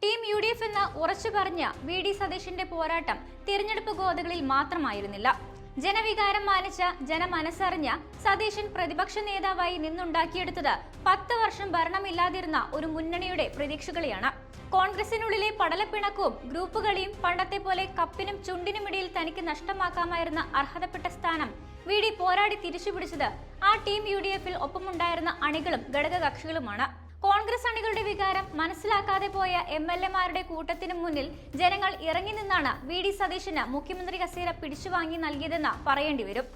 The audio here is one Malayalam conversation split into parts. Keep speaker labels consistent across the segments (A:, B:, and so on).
A: ടീം UDF എന്ന് ഉറച്ചു പറഞ്ഞ VD സതീശന്റെ പോരാട്ടം തിരഞ്ഞെടുപ്പ് ഗോതകളിൽ മാത്രമായിരുന്നില്ല. ജനവികാരം മാനിച്ച ജനമനസ്സറിഞ്ഞ സതീശൻ പ്രതിപക്ഷ നേതാവായി നിന്നുണ്ടാക്കിയെടുത്തത് 10 വർഷം ഭരണമില്ലാതിരുന്ന ഒരു മുന്നണിയുടെ പ്രതീക്ഷകളെയാണ്. കോൺഗ്രസിനുള്ളിലെ പടലപ്പിണക്കവും ഗ്രൂപ്പുകളെയും പണ്ടത്തെ പോലെ കപ്പിനും ചുണ്ടിനുമിടയിൽ തനിക്ക് നഷ്ടമാക്കാമായിരുന്ന അർഹതപ്പെട്ട സ്ഥാനം VD പോരാടി തിരിച്ചുപിടിച്ചത് ആ ടീം UDFൽ ഒപ്പമുണ്ടായിരുന്ന അണികളും ഘടകകക്ഷികളുമാണ്. കോൺഗ്രസ് അണികളുടെ വികാരം മനസ്സിലാക്കാതെ പോയ MLA-മാരുടെ കൂട്ടത്തിനു മുന്നിൽ ജനങ്ങൾ ഇറങ്ങി നിന്നാണ് VD സതീശന് മുഖ്യമന്ത്രി കസേര പിടിച്ചുവാങ്ങി നൽകിയതെന്ന് പറയേണ്ടി വരും.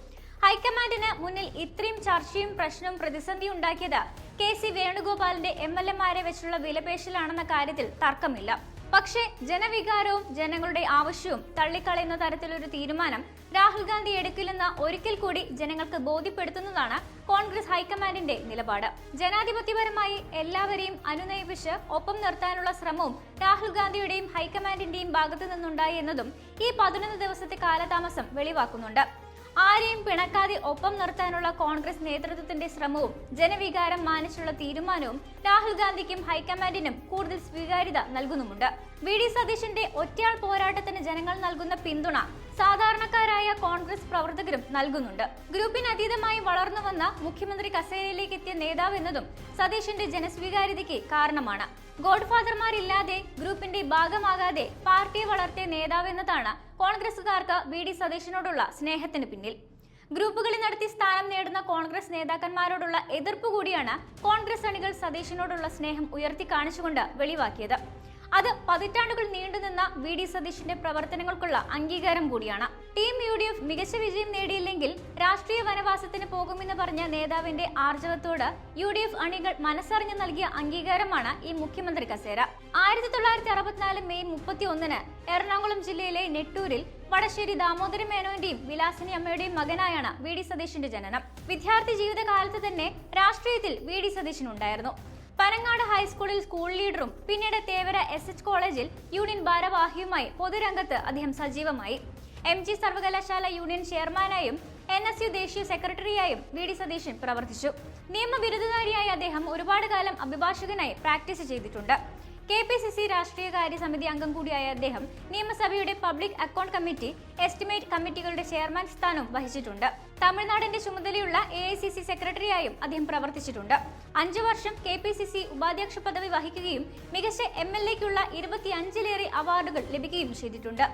A: ഹൈക്കമാൻഡിന് മുന്നിൽ ഇത്രയും ചർച്ചയും പ്രശ്നവും പ്രതിസന്ധി ഉണ്ടാക്കിയത് KC വേണുഗോപാലിന്റെ MLA-മാരെ വെച്ചുള്ള വിലപേശലാണെന്ന കാര്യത്തിൽ തർക്കമില്ല. പക്ഷേ ജനവികാരവും ജനങ്ങളുടെ ആവശ്യവും തള്ളിക്കളയുന്ന തരത്തിലൊരു തീരുമാനം രാഹുൽ ഗാന്ധി എടുക്കില്ലെന്ന് ഒരിക്കൽ കൂടി ജനങ്ങൾക്ക് ബോധ്യപ്പെടുത്തുന്നതാണ് കോൺഗ്രസ് ഹൈക്കമാൻഡിന്റെ നിലപാട്. ജനാധിപത്യപരമായി എല്ലാവരെയും അനുനയിപ്പിച്ച് ഒപ്പം നിർത്താനുള്ള ശ്രമവും രാഹുൽ ഗാന്ധിയുടെയും ഹൈക്കമാൻഡിന്റെയും ഭാഗത്തു നിന്നുണ്ടായി എന്നതും ഈ 11 ദിവസത്തെ കാലതാമസം വെളിവാക്കുന്നുണ്ട്. ആരെയും പിണക്കാതെ ഒപ്പം നിർത്താനുള്ള കോൺഗ്രസ് നേതൃത്വത്തിന്റെ ശ്രമവും ജനവികാരം മാനിച്ചുള്ള തീരുമാനവും രാഹുൽ ഗാന്ധിക്കും ഹൈക്കമാൻഡിനും കൂടുതൽ സ്വീകാര്യത നൽകുന്നുമുണ്ട്. VD സതീശന്റെ ഒറ്റയാൾ പോരാട്ടത്തിന് ജനങ്ങൾ നൽകുന്ന പിന്തുണ സാധാരണക്കാരായ കോൺഗ്രസ് പ്രവർത്തകരും നൽകുന്നുണ്ട്. ഗ്രൂപ്പിനതീതമായി വളർന്നു വന്ന മുഖ്യമന്ത്രി കസേരയിലേക്ക് എത്തിയ നേതാവ് എന്നതും സതീശന്റെ ജനസ്വീകാര്യതയ്ക്ക് കാരണമാണ്. ഗോഡ്ഫാദർമാരില്ലാതെ ഗ്രൂപ്പിന്റെ ഭാഗമാകാതെ പാർട്ടിയെ വളർത്തിയ നേതാവ് എന്നതാണ് കോൺഗ്രസുകാർക്ക് VD സതീശനോടുള്ള സ്നേഹത്തിന് പിന്നിൽ. ഗ്രൂപ്പുകളിൽ നടത്തി സ്ഥാനം നേടുന്ന കോൺഗ്രസ് നേതാക്കന്മാരോടുള്ള എതിർപ്പ് കൂടിയാണ് കോൺഗ്രസ് അണികൾ സതീശനോടുള്ള സ്നേഹം ഉയർത്തി കാണിച്ചുകൊണ്ട് വെളിവാക്കിയത്. അത് പതിറ്റാണ്ടുകൾ നീണ്ടുനിന്ന VD സതീശന്റെ പ്രവർത്തനങ്ങൾക്കുള്ള അംഗീകാരം കൂടിയാണ്. ടീം UDF മികച്ച വിജയം നേടിയില്ലെങ്കിൽ രാഷ്ട്രീയ വനവാസത്തിന് പോകുമെന്ന് പറഞ്ഞ നേതാവിന്റെ ആർജവത്തോട് UDF അണികൾ മനസ്സറിഞ്ഞു നൽകിയ അംഗീകാരമാണ് ഈ മുഖ്യമന്ത്രി കസേര. 1964 മെയ് 31-ന് എറണാകുളം ജില്ലയിലെ നെട്ടൂരിൽ വടശ്ശേരി ദാമോദര മേനോന്റെയും വിലാസിനി അമ്മയുടെയും മകനായാണ് VD സതീശന്റെ ജനനം. വിദ്യാർത്ഥി ജീവിതകാലത്ത് തന്നെ രാഷ്ട്രീയത്തിൽ VD സതീശൻ ഉണ്ടായിരുന്നു. പനങ്ങാട് ഹൈസ്കൂളിൽ സ്കൂൾ ലീഡറും പിന്നീട് തേവര SH കോളേജിൽ യൂണിയൻ ഭാരവാഹിയുമായി പൊതുരംഗത്ത് അദ്ദേഹം സജീവമായി. MG സർവകലാശാല യൂണിയൻ ചെയർമാനായും NSU ദേശീയ സെക്രട്ടറിയായും VD സതീശൻ പ്രവർത്തിച്ചു. നിയമബിരുദധാരിയായ അദ്ദേഹം ഒരുപാട് കാലം അഭിഭാഷകനായി പ്രാക്ടീസ് ചെയ്തിട്ടുണ്ട്. KPCC രാഷ്ട്രീയകാര്യ സമിതി അംഗം കൂടിയായ അദ്ദേഹം നിയമസഭയുടെ പബ്ലിക് അക്കൗണ്ട് കമ്മിറ്റി, എസ്റ്റിമേറ്റ് കമ്മിറ്റികളുടെ ചെയർമാൻ സ്ഥാനവും വഹിച്ചിട്ടുണ്ട്. തമിഴ്നാടിന്റെ ചുമതലയുള്ള AICC സെക്രട്ടറിയായും അദ്ദേഹം പ്രവർത്തിച്ചിട്ടുണ്ട്. 5 വർഷം KPCC ഉപാധ്യക്ഷ പദവി വഹിക്കുകയും മികച്ച MLA-ക്കുള്ള 25-ലേറെ അവാർഡുകൾ ലഭിക്കുകയും ചെയ്തിട്ടുണ്ട്.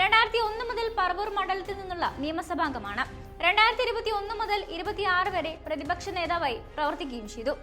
A: 2001 മുതൽ പറവൂർ മണ്ഡലത്തിൽ നിന്നുള്ള നിയമസഭാംഗമാണ്. 2021 മുതൽ 26 വരെ പ്രതിപക്ഷ നേതാവായി പ്രവർത്തിക്കുകയും ചെയ്തു.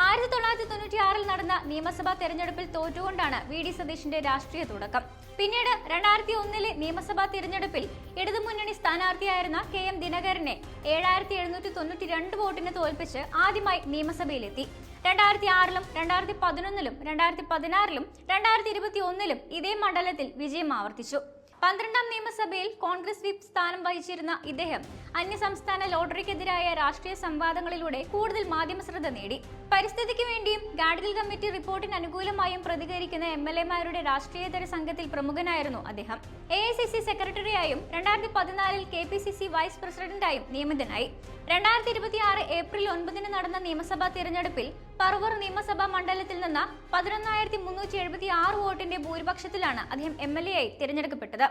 A: 1996-ൽ നടന്ന നിയമസഭാ തെരഞ്ഞെടുപ്പിൽ തോറ്റുകൊണ്ടാണ് VD സതീശന്റെ രാഷ്ട്രീയ തുടക്കം. പിന്നീട് 2001-ലെ നിയമസഭാ തിരഞ്ഞെടുപ്പിൽ ഇടതുമുന്നണി സ്ഥാനാർത്ഥിയായിരുന്ന KM ദിനകരനെ 7792 വോട്ടിന് തോൽപ്പിച്ച് ആദ്യമായി നിയമസഭയിലെത്തി. 2006-ലും 2011-ലും 2016-ലും 2021-ലും ഇതേ മണ്ഡലത്തിൽ വിജയം ആവർത്തിച്ചു. 12-ാം നിയമസഭയിൽ കോൺഗ്രസ് വിപ്പ് സ്ഥാനം വഹിച്ചിരുന്ന ഇദ്ദേഹം അന്യസംസ്ഥാന ലോട്ടറിക്കെതിരായ രാഷ്ട്രീയ സംവാദങ്ങളിലൂടെ കൂടുതൽ മാധ്യമ ശ്രദ്ധ നേടി. പരിസ്ഥിതിക്ക് വേണ്ടിയും ഗാഡ്ഗിൽ കമ്മിറ്റി റിപ്പോർട്ടിന് അനുകൂലമായും പ്രതികരിക്കുന്ന MLA-മാരുടെ രാഷ്ട്രീയേതര സംഘത്തിൽ പ്രമുഖനായിരുന്നു അദ്ദേഹം. AICC സെക്രട്ടറിയായും 2014-ൽ KPCC വൈസ് പ്രസിഡന്റായും നിയമിതനായി. 2026 ഏപ്രിൽ 9-ന് നടന്ന നിയമസഭാ തിരഞ്ഞെടുപ്പിൽ പറവൂർ നിയമസഭാ മണ്ഡലത്തിൽ നിന്ന് 11,376 വോട്ടിന്റെ ഭൂരിപക്ഷത്തിലാണ് അദ്ദേഹം MLA-ആയി തിരഞ്ഞെടുക്കപ്പെട്ടത്.